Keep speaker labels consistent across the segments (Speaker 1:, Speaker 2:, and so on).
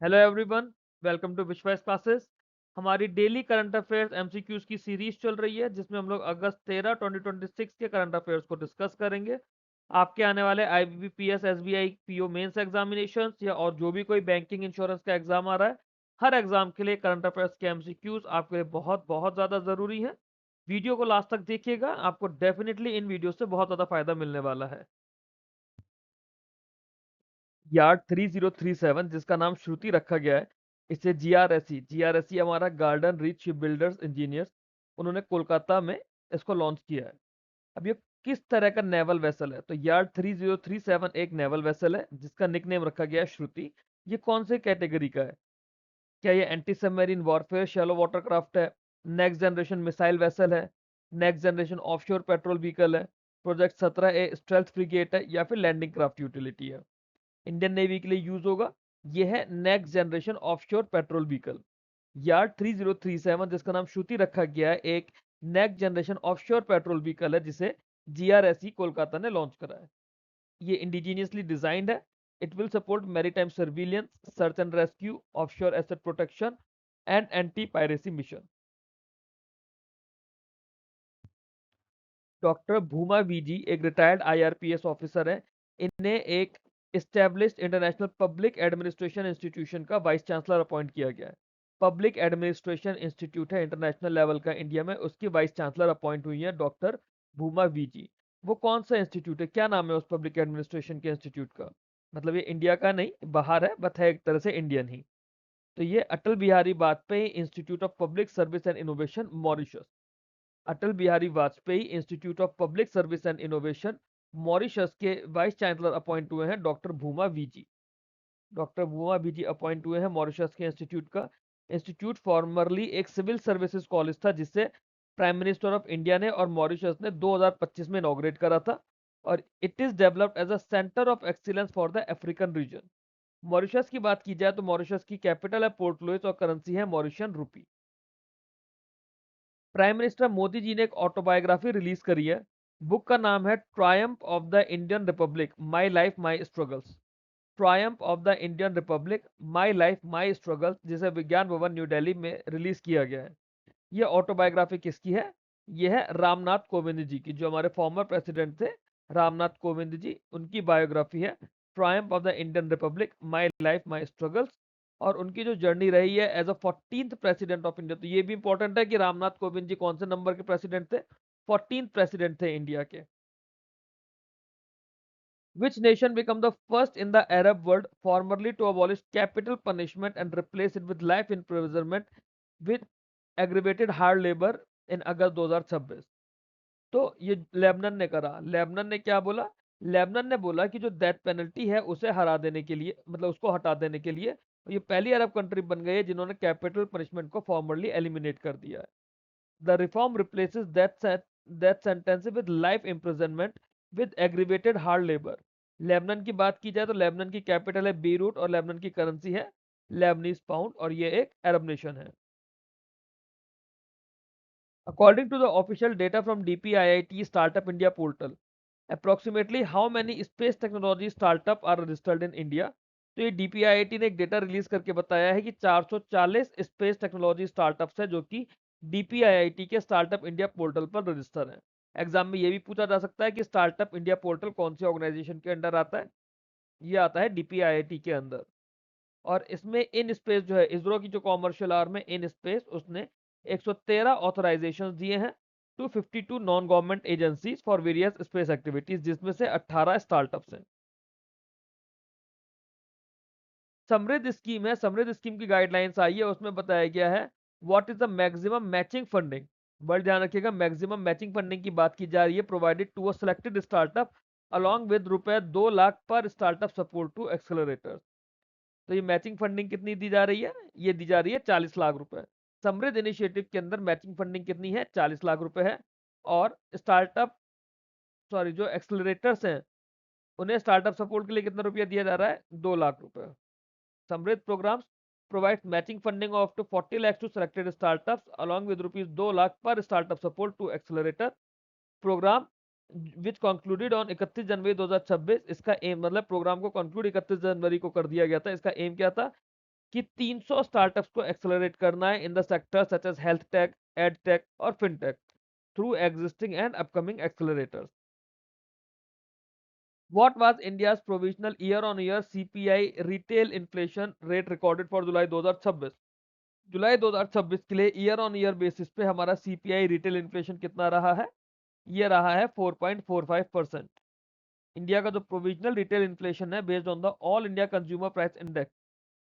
Speaker 1: Hello everyone, welcome to विश्वास classes. हमारी daily current affairs MCQs की सीरीज चल रही है जिसमें हम लोग अगस्त 13 2026 के करंट अफेयर्स को डिस्कस करेंगे। आपके आने वाले IBPS SBI PO mains examinations या और जो भी कोई बैंकिंग इंश्योरेंस का एग्जाम आ रहा है, हर एग्जाम के लिए करंट अफेयर्स के एमसीक्यूज आपके लिए बहुत बहुत ज़्यादा ज़रूरी है। वीडियो को लास्ट तक देखिएगा, आपको डेफिनेटली इन वीडियो से बहुत ज़्यादा फायदा मिलने वाला है। यार्ड 3037 जिसका नाम श्रुति रखा गया है, इसे जीआरएससी हमारा garden reach ship builders engineers, उन्होंने कोलकाता में इसको लॉन्च किया है। अब ये किस तरह का नेवल वेसल है? तो यार्ड 3037 एक नेवल वेसल है जिसका निकनेम रखा गया है श्रुति। ये कौन से कैटेगरी का है? क्या ये anti submarine warfare shallow water craft है, नेक्स्ट जनरेशन मिसाइल वेसल है, next generation offshore petrol vehicle है, प्रोजेक्ट 17 ए स्टेल्थ फ्रिगेट है, या फिर लैंडिंग क्राफ्ट यूटिलिटी है? इंडियन नेवी के लिए यूज होगा। यह है next generation offshore petrol vehicle. Yard 3037 जिसका नाम श्रुति रखा गया है, एक next generation offshore petrol vehicle है जिसे जीआरएसई कोलकाता ने लॉन्च करा है। ये इंडिजीनियसली डिजाइंड है। It will support maritime surveillance, search and rescue, offshore asset protection and anti piracy mission. Doctor Bhuma V G एक रिटायर्ड आईआरपीएस ऑफिसर है। इन्हें एक established international public administration institution का वाइस चांसलर अपॉइंट किया गया है। पब्लिक एडमिनिस्ट्रेशन इंस्टीट्यूट है international level का इंडिया में, उसकी वाइस चांसलर अपॉइंट हुई है डॉक्टर भूमा वीजी। वो कौन सा इंस्टीट्यूट है, क्या नाम है उस पब्लिक एडमिनिस्ट्रेशन के इंस्टीट्यूट का? मतलब ये इंडिया का नहीं, बाहर है, बट है एक तरह से इंडियन ही। तो ये Atal Bihari Vajpayee Institute of Public Service and Innovation, Mauritius. Atal Bihari Vajpayee Institute of Public Service and Innovation, Mauritius के वाइस चांसलर अपॉइंट हुए हैं doctor Bhuma VG. Doctor Bhuma VG appoint हुए हैं मॉरिशस के इंस्टीट्यूट का। इंस्टीट्यूट फॉर्मरली एक सिविल सर्विसेज कॉलेज था जिसे प्राइम मिनिस्टर ऑफ इंडिया ने और मॉरिशस ने 2025 में इनॉग्रेट करा था। और it is developed as a centre of excellence for the African region. Mauritius की बात की जाए तो मॉरिशस की कैपिटल है पोर्ट लुइस और करेंसी है Mauritian rupee. Prime minister Modi ji ने एक ऑटोबायोग्राफी रिलीज करी है। बुक का नाम है triumph of the Indian republic, my life my struggles. Triumph of the Indian republic, my life my struggles, जिसे विज्ञान भवन न्यू दिल्ली में रिलीज किया गया है। यह ऑटोबायोग्राफी किसकी है? यह है रामनाथ कोविंद जी की, जो हमारे फॉर्मर प्रेसिडेंट थे, रामनाथ कोविंद जी, उनकी बायोग्राफी है triumph of the Indian republic, my life my struggles. और उनकी जो जर्नी रही है as a 14th president of India, तो ये भी इंपॉर्टेंट है कि रामनाथ कोविंद जी कौन से नंबर के प्रेसिडेंट थे? 14th प्रेसिडेंट थे इंडिया के। Which nation became the first in the Arab world formerly to abolish capital punishment and replace it with life imprisonment with aggravated hard labor in अगस्त 2026? तो ये लेबनान ने करा। Lebanon ने क्या बोला? लेबनान ने बोला कि जो डेथ पेनल्टी है उसे हरा देने के लिए, मतलब उसको हटा देने के लिए, ये पहली अरब कंट्री बन गई है जिन्होंने कैपिटल पनिशमेंट को फॉर्मली एलिमिनेट कर दिया है। The reform replaces death sentence with life imprisonment with aggravated hard labour. Lebanon की बात की जाए तो लेबनान की कैपिटल है बेरूट और लेबनान की करेंसी है लेबनीज पाउंड, और ये एक अरब नेशन है। According to the official data from DPIIT Startup India portal, approximately how many space technology startup are registered in India? तो ये DPIIT ने एक डेटा रिलीज करके बताया है कि 440 स्पेस टेक्नोलॉजी स्टार्टअप्स है जो कि DPIIT के स्टार्टअप इंडिया पोर्टल पर रजिस्टर हैं। एग्जाम में ये भी पूछा जा सकता है कि स्टार्टअप इंडिया पोर्टल कौन सी ऑर्गेनाइजेशन के अंडर आता है? ये आता है DPIIT के अंदर। और इसमें इन स्पेस जो है, इसरो की जो कॉमर्शियल आर्म है इन स्पेस, उसने 113 ऑथराइजेशन दिए हैं to 52 non government agencies for various space activities, जिसमें से 18 स्टार्टअप्स हैं। समृद्ध स्कीम है, समृद्ध स्कीम की गाइडलाइंस आई है, उसमें बताया गया है what is the maximum matching funding. But ध्यान रखिएगा, मैक्सिमम मैचिंग फंडिंग की बात की जा रही है provided to a selected startup along with रुपए 2 लाख पर स्टार्टअप सपोर्ट टू एक्सेलरेटर्स। तो ये मैचिंग फंडिंग कितनी दी जा रही है? ये दी जा रही है 40 लाख रुपए। समृद्ध इनिशिएटिव के अंदर मैचिंग फंडिंग कितनी है? 40 लाख रुपए है। और स्टार्टअप, सॉरी, जो एक्सेलरेटर्स हैं उन्हें स्टार्टअप सपोर्ट के लिए कितना रुपया दिया जा रहा है? 2 लाख रुपए। समृद्ध programmes provides matching funding of to 40 lakhs to selected startups along with rupees 2 lakh per startup support to accelerator programme which concluded on 31 जनवरी 2026। इसका एम, मतलब प्रोग्राम को कंक्लूड 31 जनवरी को कर दिया गया था। इसका एम क्या था? कि 300 स्टार्टअप्स को एक्सेलरेट करना है in the sector such as health tech, ed tech और fintech through existing and upcoming accelerators. What was India's provisional year-on-year CPI retail inflation rate recorded for July 2026? जुलाई 2026 के लिए ईयर ऑन ईयर बेसिस पे हमारा CPI retail inflation कितना रहा है? ये रहा है 4.45%। इंडिया का जो प्रोविजनल रिटेल इन्फ्लेशन है based on the all India consumer price index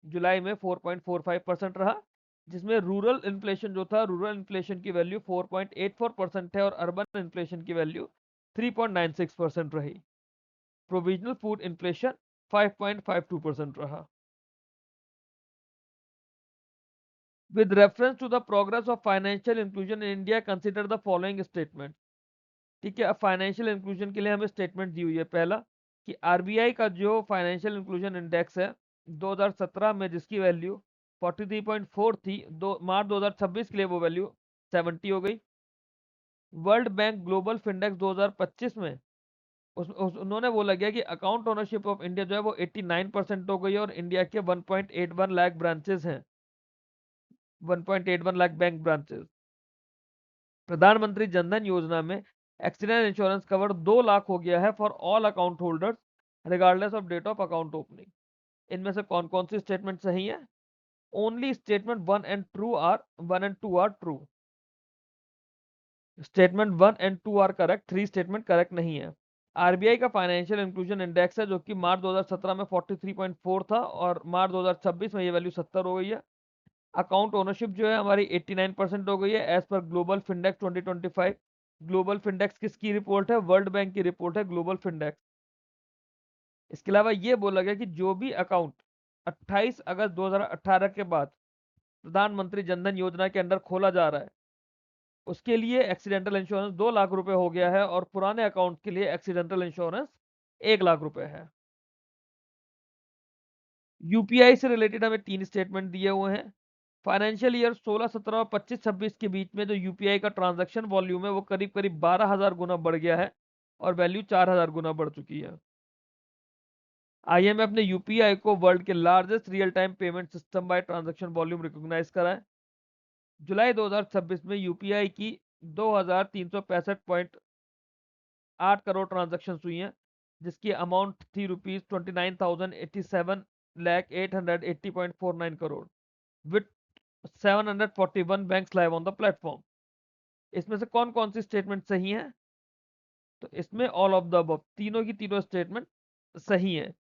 Speaker 1: जुलाई में 4.45% रहा, जिसमें रूरल इन्फ्लेशन जो था, रूरल इन्फ्लेशन की वैल्यू 4.84% है और अर्बन इन्फ्लेशन की वैल्यू 3.96% रही। प्रोविजनल फूड इन्फ्लेशन 5.52% रहा। With reference to the progress of financial inclusion in India, consider the following statement। ठीक है, अब फाइनेंशियल इंक्लूजन के लिए हमें स्टेटमेंट दी हुई है। पहला कि आरबीआई का जो फाइनेंशियल इंक्लूजन इंडेक्स है 2017 में जिसकी वैल्यू 43.4 थी, मार्च 2026 के लिए वो वैल्यू 70 हो गई। वर्ल्ड बैंक ग्लोबल फिंडेक्स 2025 में उन्होंने बोला गया कि अकाउंट ओनरशिप ऑफ इंडिया जो है वो 89% हो गई है और इंडिया के 1.81 लाख ब्रांचेस हैं, 1.81 लाख बैंक ब्रांचेस। प्रधानमंत्री जनधन योजना में एक्सीडेंट इंश्योरेंस कवर 2 लाख हो गया है for all account holders regardless of date of account opening. इनमें से कौन कौन सी स्टेटमेंट सही है? Only statement 1 and 2 are true. Statement 1 and 2 are correct, 3 statement correct नहीं है। आरबीआई का फाइनेंशियल इंक्लूजन इंडेक्स है जो कि मार्च 2017 में 43.4 था और मार्च 2026 में ये वैल्यू 70 हो गई है। अकाउंट ओनरशिप जो है हमारी 89% हो गई है एज पर ग्लोबल फिंडेक्स 2025। ग्लोबल फिंडेक्स किसकी रिपोर्ट है? वर्ल्ड बैंक की रिपोर्ट है ग्लोबल फिंडेक्स। इसके अलावा ये बोला गया कि जो भी अकाउंट 28 अगस्त 2018 के बाद प्रधानमंत्री जनधन योजना के अंडर खोला जा रहा है उसके लिए एक्सीडेंटल इंश्योरेंस 2 लाख रुपए हो गया है और पुराने अकाउंट के लिए एक्सीडेंटल इंश्योरेंस 1 लाख रुपए है। यूपीआई से रिलेटेड हमें 3 स्टेटमेंट दिए हुए हैं। फाइनेंशियल ईयर 16-17 और 25-26 के बीच में जो यूपीआई का ट्रांजैक्शन वॉल्यूम है वो करीब करीब 12,000 गुना बढ़ गया है और वैल्यू 4,000 गुना बढ़ चुकी है। आईएमएफ ने यूपीआई को वर्ल्ड के largest real time payment system by transaction volume recognize करा है। जुलाई 2026 में यूपीआई की 2,365.8 करोड़ ट्रांजैक्शन हुई हैं, जिसकी अमाउंट थी ₹29,087,880.49 crore with 741 banks live on the platform. इसमें से कौन कौन सी स्टेटमेंट सही है? तो इसमें ऑल ऑफ द अबव, तीनों की तीनों स्टेटमेंट सही है।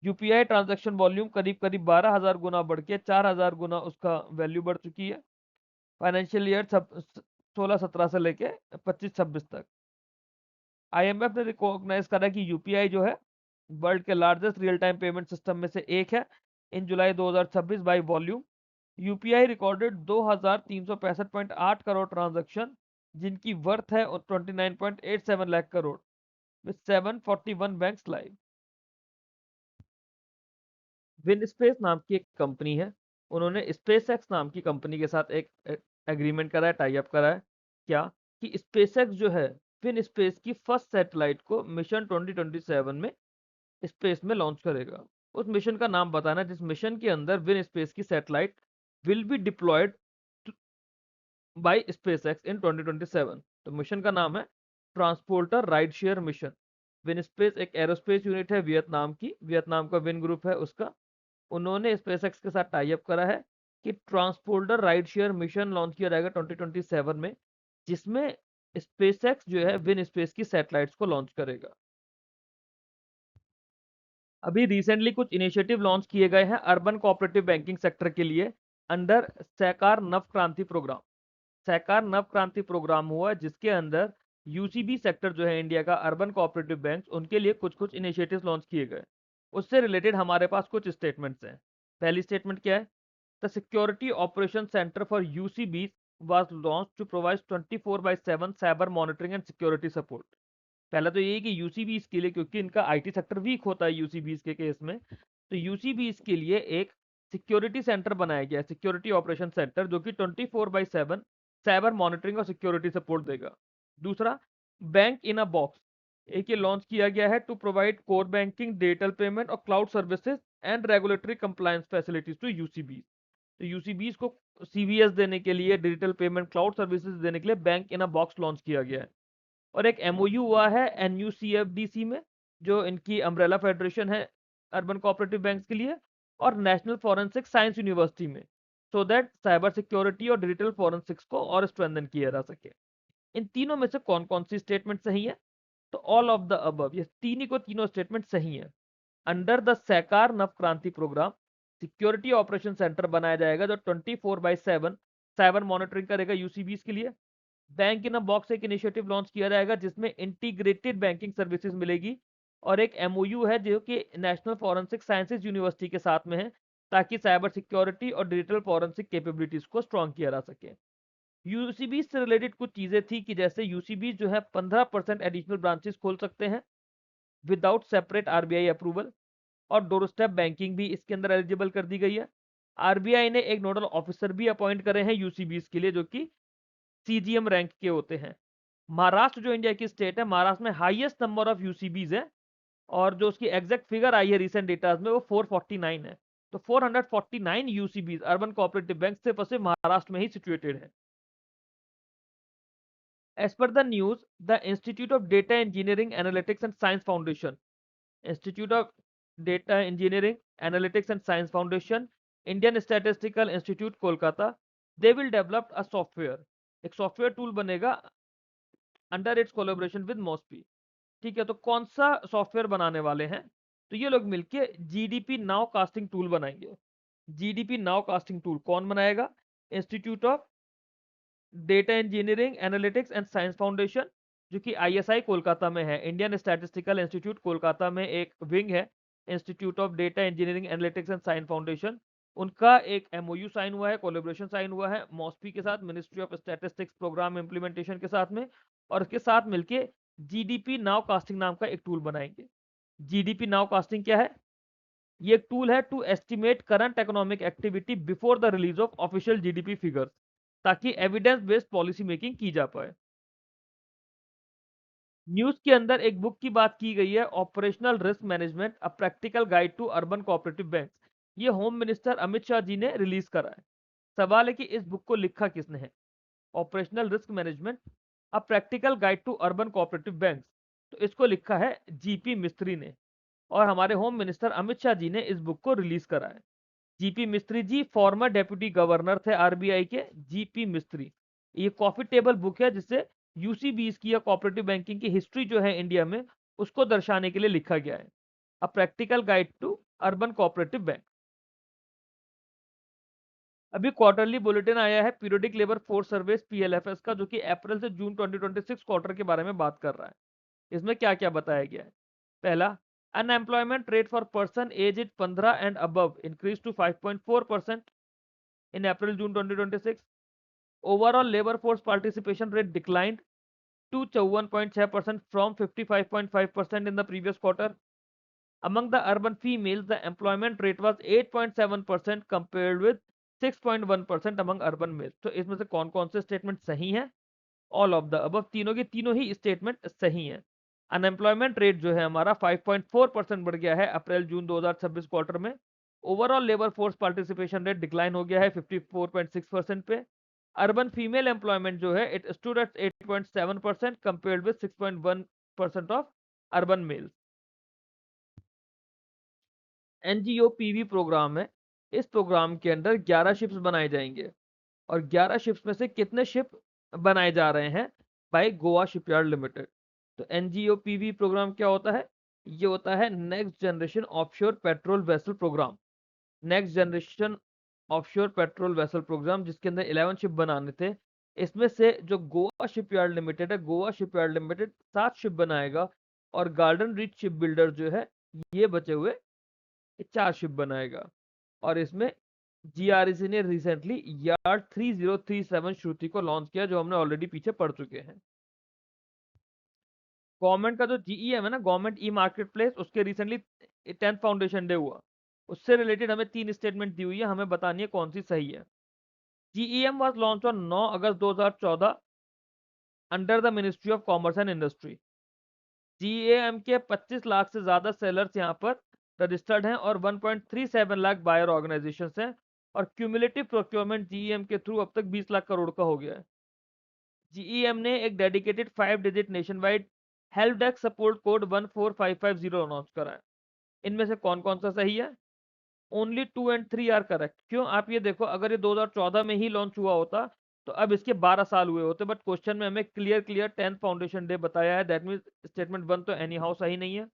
Speaker 1: यूपीआई ट्रांजैक्शन वॉल्यूम करीब करीब 12,000 गुना बढ़ के 4,000 गुना उसका वैल्यू बढ़ चुकी है फाइनेंशियल ईयर 16-17 से लेके 25-26 तक। आईएमएफ ने रिकॉग्नाइज करा कि यूपीआई जो है वर्ल्ड के largest real time payment system में से एक है। In July 2026 by volume UPI recorded 2,365.8 crore transaction जिनकी वर्थ है 29.87 lakh crore with 741 banks live. VinSpace नाम की एक कंपनी है, उन्होंने स्पेसएक्स नाम की कंपनी के साथ एक एग्रीमेंट करा है, टाई अप करा है। क्या कि स्पेसएक्स जो है विनस्पेस की फर्स्ट सैटेलाइट को मिशन 2027 में स्पेस में लॉन्च करेगा। उस मिशन का नाम बताना जिस मिशन के अंदर विनस्पेस की satellite will be deployed by SpaceX in 2027। तो मिशन का नाम है transporter ride share mission. VinSpace एक एरोस्पेस यूनिट है वियतनाम की, वियतनाम का विन ग्रुप है उसका। उन्होंने स्पेसएक्स के साथ टाई अप करा है कि transporter ride share mission launch किया जाएगा 2027 में, जिसमें स्पेसएक्स जो है विन स्पेस की सैटेलाइट्स को लॉन्च करेगा। अभी रिसेंटली कुछ इनिशिएटिव लॉन्च किए गए हैं अर्बन कोऑपरेटिव बैंकिंग सेक्टर के लिए अंडर सहकार नव क्रांति प्रोग्राम। सहकार नव क्रांति प्रोग्राम हुआ जिसके अंदर यूसीबी सेक्टर जो है इंडिया का अर्बन कोऑपरेटिव बैंक उनके लिए कुछ कुछ इनिशिएटिव्स लॉन्च किए गए। उससे रिलेटेड हमारे पास कुछ स्टेटमेंट्स हैं। पहली स्टेटमेंट क्या है? The security operation centre for UCB was launched to provide 24/7 cyber monitoring and security support. पहला तो यही कि यूसीबीज के लिए, क्योंकि इनका आईटी सेक्टर वीक होता है यूसीबीज के केस में, तो यूसीबीज के लिए एक सिक्योरिटी सेंटर बनाया गया है, सिक्योरिटी ऑपरेशन सेंटर, जो कि 24/7 साइबर मॉनिटरिंग और सिक्योरिटी सपोर्ट देगा। दूसरा, बैंक इन अ बॉक्स एक ये लॉन्च किया गया है to provide core banking, digital payment और cloud services and regulatory compliance facilities to UCB. तो यूसीबीज को सीवीएस देने के लिए, डिजिटल पेमेंट क्लाउड सर्विसेज देने के लिए बैंक इन अ बॉक्स लॉन्च किया गया है। और एक एमओयू हुआ है एनयूसीएफडीसी में, जो इनकी अम्ब्रेला फेडरेशन है अर्बन कोऑपरेटिव बैंक्स के लिए, और नेशनल फॉरेंसिक साइंस यूनिवर्सिटी में, सो दैट साइबर सिक्योरिटी और डिजिटल फॉरेंसिक्स को और स्ट्रेंथन किया जा सके। इन तीनों में से कौन कौन सी स्टेटमेंट सही है? तो ऑल ऑफ द अबव, ये तीनों को तीनों स्टेटमेंट सही है। Under the Sahkar Navkranti programme security operation centre बनाया जाएगा जो 24/7 साइबर मॉनिटरिंग करेगा यूसीबीज के लिए। बैंक इन अ बॉक्स एक इनिशिएटिव लॉन्च किया जाएगा जिसमें इंटीग्रेटेड बैंकिंग सर्विसेज मिलेगी, और एक एमओयू है जो कि नेशनल फॉरेंसिक साइंसेज यूनिवर्सिटी के साथ में है, ताकि साइबर सिक्योरिटी और डिजिटल फॉरेंसिक कैपेबिलिटीज को स्ट्रॉन्ग किया जा सके। यूसीबी से रिलेटेड कुछ चीजें थी कि जैसे यूसीबी जो है 15% एडिशनल ब्रांचेस खोल सकते हैं विदाउट सेपरेट आरबीआई अप्रूवल, और डोर स्टेप बैंकिंग भी इसके अंदर एलिजिबल कर दी गई है। आरबीआई ने एक नोडल ऑफिसर भी अपॉइंट करे हैं यूसीबीज के लिए, जो कि सीजीएम रैंक के होते हैं। महाराष्ट्र जो इंडिया की स्टेट है, महाराष्ट्र में हाईएस्ट नंबर ऑफ यूसीबीज है, और जो उसकी एग्जैक्ट फिगर आई है रिसेंट डेटाज में, वो 449 है। तो 449 यूसीबीज अर्बन कोऑपरेटिव बैंक सिर्फ और सिर्फ महाराष्ट्र में ही सिचुएटेड है। As per the news, the Institute of Data Engineering, Analytics and Science Foundation, Institute of Data Engineering, Analytics and Science Foundation, Indian Statistical Institute, Kolkata, they will develop a software. एक software tool बनेगा under its collaboration with मॉस्पी। ठीक है, तो कौन सा software बनाने वाले हैं? तो ये लोग मिलके जीडीपी नाउ कास्टिंग टूल बनाएंगे। जीडीपी नाउ कास्टिंग टूल कौन बनाएगा? Institute of data engineering, analytics and science foundation, जो कि आईएसआई कोलकाता में है। इंडियन स्टैटिस्टिकल इंस्टीट्यूट कोलकाता में एक विंग है institute of data engineering, analytics and science foundation. उनका एक एमओयू साइन हुआ है, कोलैबोरेशन साइन हुआ है मॉस्पी के साथ, ministry of statistics programme implementation के साथ में, और इसके साथ मिलके जीडीपी नाउ कास्टिंग नाम का एक टूल बनाएंगे। जीडीपी नाउ कास्टिंग क्या है? ये एक टूल है to estimate current economic activity before the release of official GDP figures, ताकि एविडेंस बेस्ड पॉलिसी मेकिंग की जा पाए। न्यूज के अंदर एक बुक की बात की गई है, operational risk management a practical guide to urban cooperative banks. ये होम मिनिस्टर अमित शाह जी ने रिलीज करा है। सवाल है कि इस बुक को लिखा किसने है? Operational risk management a practical guide to urban cooperative banks, तो इसको लिखा है जीपी मिस्त्री ने, और हमारे होम मिनिस्टर अमित शाह जी ने इस बुक को रिलीज करा है। GP Mistry ji former deputy governor थे आरबीआई के, जीपी मिस्त्री। ये कॉफी टेबल बुक है जिससे यूसीबीज की या कोऑपरेटिव बैंकिंग की हिस्ट्री जो है इंडिया में, उसको दर्शाने के लिए लिखा गया है। A practical guide to urban cooperative bank. अभी क्वार्टरली बुलेटिन आया है periodic labour force service PLFS का, जो कि अप्रैल से जून 2026 क्वार्टर के बारे में बात कर रहा है। इसमें क्या क्या बताया गया है? पहला, unemployment rate for person age 15 and above increase to 5.4% in April June 2026. Overall labor force participation rate declined to 54.6% from 55.5% in the previous quarter. Among the urban females, the employment rate was 8.7% compared with 6.1% among urban males. तो इसमें से कौन कौन से statement सही हैं? All of the above, तीनों के तीनों ही स्टेटमेंट सही हैं। अनएम्प्लॉयमेंट रेट जो है हमारा 5.4% बढ़ गया है अप्रैल जून 2026 क्वार्टर में। Overall labour force participation rate decline हो गया है 54.6% पे। अर्बन फीमेल एम्प्लॉयमेंट जो है it stood at 8.7% compared with 6.1% of urban males. NGO PV programme है, इस प्रोग्राम के अंदर 11 शिप्स बनाए जाएंगे, और 11 शिप्स में से कितने शिप बनाए जा रहे हैं? By Goa shipyard limited. तो एनजीओ पीवी प्रोग्राम क्या होता है? ये होता है next generation offshore patrol vessel programme. Next generation offshore patrol vessel programme, जिसके अंदर 11 शिप बनाने थे। इसमें से जो गोवा शिपयार्ड लिमिटेड है, गोवा शिपयार्ड लिमिटेड 7 शिप बनाएगा, और गार्डन रीच शिप बिल्डर जो है ये बचे हुए 4 शिप बनाएगा। और इसमें जीआरसी ने रिसेंटली यार्ड 3037 श्रुति को लॉन्च किया, जो हमने ऑलरेडी पीछे पढ़ चुके हैं। गवर्नमेंट का जो जीईएम है ना, गवर्नमेंट ई मार्केट प्लेस, उसके रिसेंटली 10th फाउंडेशन डे हुआ, उससे रिलेटेड हमें 3 स्टेटमेंट दी हुई है, हमें बतानी है कौन सी सही है। GEM was launch on 9 August 2014 under the ministry of commerce and industry. GEM के 25 लाख से ज्यादा सेलर्स यहाँ पर रजिस्टर्ड हैं, और 1.37 लाख बायर ऑर्गेनाइजेशन हैं, और क्यूमुलेटिव प्रोक्योरमेंट जीईएम के थ्रू अब तक 20 लाख करोड़ का हो गया है। जीईएम ने एक dedicated 5 digit nation wide help desk support code 14550 launch करा है। इनमें से कौन कौन सा सही है? Only 2 and 3 are correct. क्यों? आप ये देखो, अगर ये 2014 में ही लॉन्च हुआ होता तो अब इसके 12 साल हुए होते, बट क्वेश्चन में हमें क्लियर 10th फाउंडेशन डे बताया है। दैट मीन्स स्टेटमेंट 1 तो एनी हाउ सही नहीं है।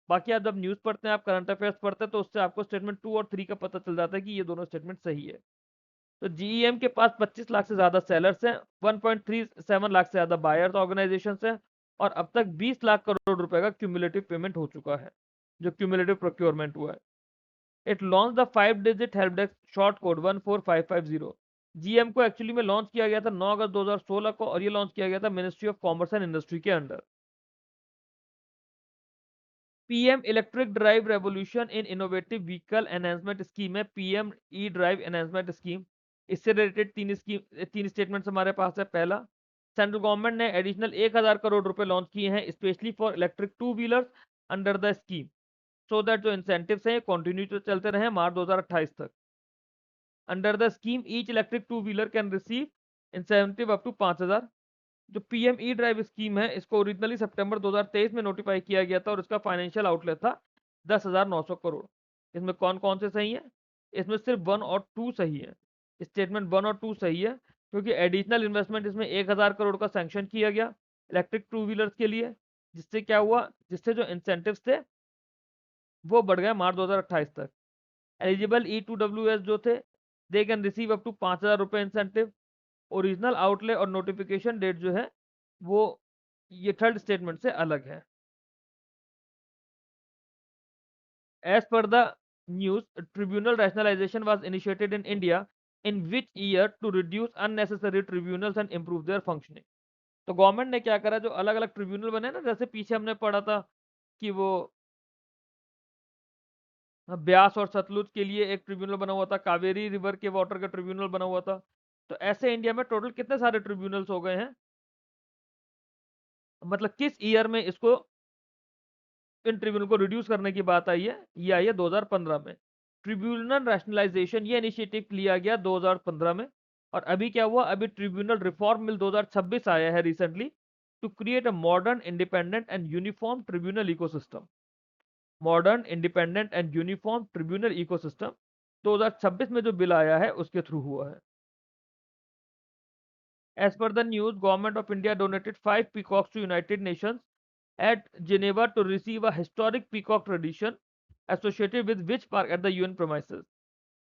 Speaker 1: बाकी आप जब न्यूज़ पढ़ते हैं, आप करंट अफेयर्स पढ़ते हैं, तो उससे आपको स्टेटमेंट 2 और 3 का पता चल जाता है कि ये दोनों स्टेटमेंट सही है। तो जीईएम के पास 25 लाख से ज्यादा सेलर्स हैं, 1.37 लाख से ज्यादा बायर्स ऑर्गेनाइजेशन हैं, और अब तक 20 लाख करोड़ रुपए का क्यूमुलेटिव पेमेंट हो चुका है, जो क्यूमुलेटिव प्रोक्योरमेंट हुआ है। It launch the 5 digit help desk short code 14550। GM को एक्चुअली में लॉन्च किया गया था 9 अगस्त 2016 को, और ये लॉन्च किया गया था ministry of commerce and industry के अंडर। PM electric drive revolution in innovative vehicle enhancement scheme है, PM E drive enhancement scheme. इससे रिलेटेड तीन स्टेटमेंट्स हमारे पास है। पहला, सेंट्रल गवर्नमेंट ने एडिशनल 1000 करोड़ रुपए लॉन्च किए हैं specially for electric two wheelers under the scheme, so that जो इंसेंटिव्स हैं कंटिन्यू तो चलते रहे मार्च 2028 तक। Under the scheme each electric two wheeler can receive incentive up to 5000। जो पीएम ई ड्राइव स्कीम है, इसको ओरिजिनली सितंबर 2023 में नोटिफाई किया गया था, और इसका फाइनेंशियल आउटलेट था 10,900 करोड़। इसमें कौन कौन से सही है? इसमें सिर्फ 1 और 2 सही है। स्टेटमेंट 1 और 2 सही है, क्योंकि एडिशनल इन्वेस्टमेंट इसमें 1000 करोड़ का सैंक्शन किया गया इलेक्ट्रिक टू व्हीलर्स के लिए, जिससे क्या हुआ, जिससे जो इंसेंटिव्स थे वो बढ़ गए मार्च 2028 तक। Eligible E two W S जो थे, they can receive up to 5000 रुपए इंसेंटिव। ओरिजिनल आउटले और नोटिफिकेशन डेट जो है वो ये थर्ड स्टेटमेंट से अलग है। As per the news, tribunal rationalization was initiated in India in which year to reduce unnecessary tribunals and improve their functioning. तो गवर्नमेंट ने क्या करा, जो अलग अलग ट्रिब्यूनल बने ना, जैसे पीछे हमने पढ़ा था कि वो ब्यास और सतलुज के लिए एक ट्रिब्यूनल बना हुआ था, कावेरी रिवर के वाटर का ट्रिब्यूनल बना हुआ था। तो ऐसे इंडिया में टोटल कितने सारे ट्रिब्यूनल्स हो गए हैं, मतलब किस ईयर में इसको, इन ट्रिब्यूनल को रिड्यूस करने की बात आई है, ये आई है 2015 में। ट्रिब्यूनल रैशनलाइजेशन ये इनिशिएटिव लिया गया 2015 में। और अभी क्या हुआ, अभी ट्रिब्यूनल रिफॉर्म बिल 2026 आया है recently, to create a modern independent and uniform tribunal ecosystem. Modern independent and uniform tribunal ecosystem 2026 में जो बिल आया है उसके थ्रू हुआ है। As per the news, Government of India donated 5 peacocks to United Nations at Geneva to receive a historic peacock tradition associated with which park at the UN premises।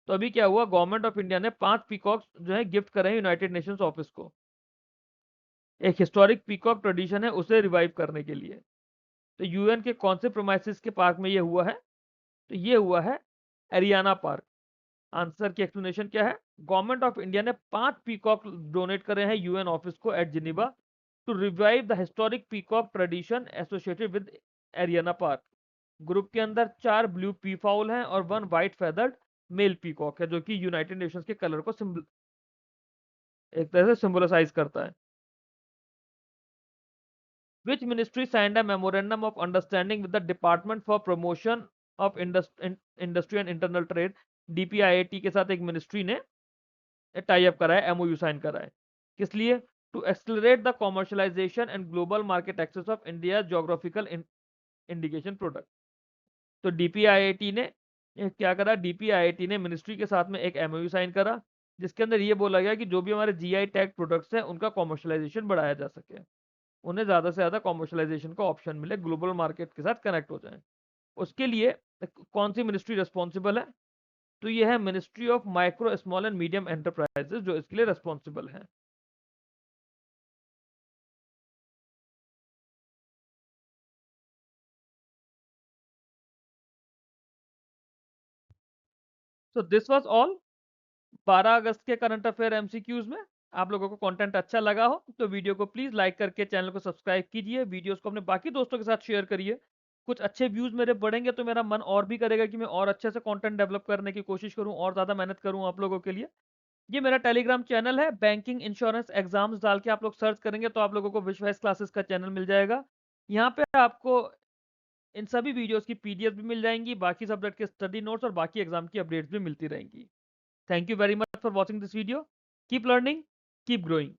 Speaker 1: तो अभी क्या हुआ, गवर्नमेंट ऑफ इंडिया ने 5 peacocks जो है gift करे हैं United Nations office को। एक हिस्टोरिक पीकॉक ट्रेडिशन है उसे रिवाइव करने के लिए। तो यूएन के कौन से प्रोमाइसिस के पार्क में ये हुआ है? तो ये हुआ है एरियाना पार्क। आंसर की एक्सप्लेनेशन क्या है? गवर्नमेंट ऑफ इंडिया ने 5 पीकॉक डोनेट करे हैं यूएन ऑफिस को at Geneva to revive the historic peacock tradition associated with Ariana park. Group के अंदर 4 ब्लू पी फाउल हैं और 1 व्हाइट फेदर्ड मेल पीकॉक है, जो कि यूनाइटेड नेशंस के कलर को सिंबल एक तरह से सिंबलाइज करता है। Which ministry signed a memorandum of understanding with the Department for Promotion of Industry and Internal Trade DPIIT के साथ एक मिनिस्ट्री ने टाई अप करा है, एमओयू साइन करा है। किस लिए? To accelerate the commercialization and global market access of India geographical indication product. तो डीपीआईआईटी ने क्या करा, डीपीआईआईटी ने मिनिस्ट्री के साथ में एक एमओयू साइन करा, जिसके अंदर ये बोला गया कि जो भी हमारे जीआई टैग प्रोडक्ट्स हैं उनका कॉमर्शलाइजेशन बढ़ाया जा सके, उन्हें ज़्यादा से ज़्यादा कॉमर्शलाइजेशन का ऑप्शन मिले, ग्लोबल मार्केट के साथ कनेक्ट हो जाए। उसके लिए कौन सी मिनिस्ट्री रिस्पॉन्सिबल है? तो ये है ministry of micro small and medium enterprises, जो इसके लिए रिस्पॉन्सिबल है। सो दिस वाज ऑल 12 अगस्त के करंट अफेयर एमसीक्यूज में। आप लोगों को कंटेंट अच्छा लगा हो तो वीडियो को प्लीज लाइक करके चैनल को सब्सक्राइब कीजिए, वीडियोस को अपने बाकी दोस्तों के साथ शेयर करिए। कुछ अच्छे व्यूज मेरे बढ़ेंगे तो मेरा मन और भी करेगा कि मैं और अच्छे से कंटेंट डेवलप करने की कोशिश करूं और ज्यादा मेहनत करूं आप लोगों के लिए। ये मेरा टेलीग्राम चैनल है, बैंकिंग इंश्योरेंस एग्जाम्स डाल के आप लोग सर्च करेंगे तो आप लोगों को विश्वास क्लासेस का चैनल मिल जाएगा। यहाँ पे आपको इन सभी वीडियोस की पीडीएफ भी मिल जाएंगी, बाकी सब्जेक्ट के स्टडी नोट्स और बाकी एग्जाम की अपडेट्स भी मिलती रहेंगी। Thank you very much for watching this video. Keep learning, keep growing.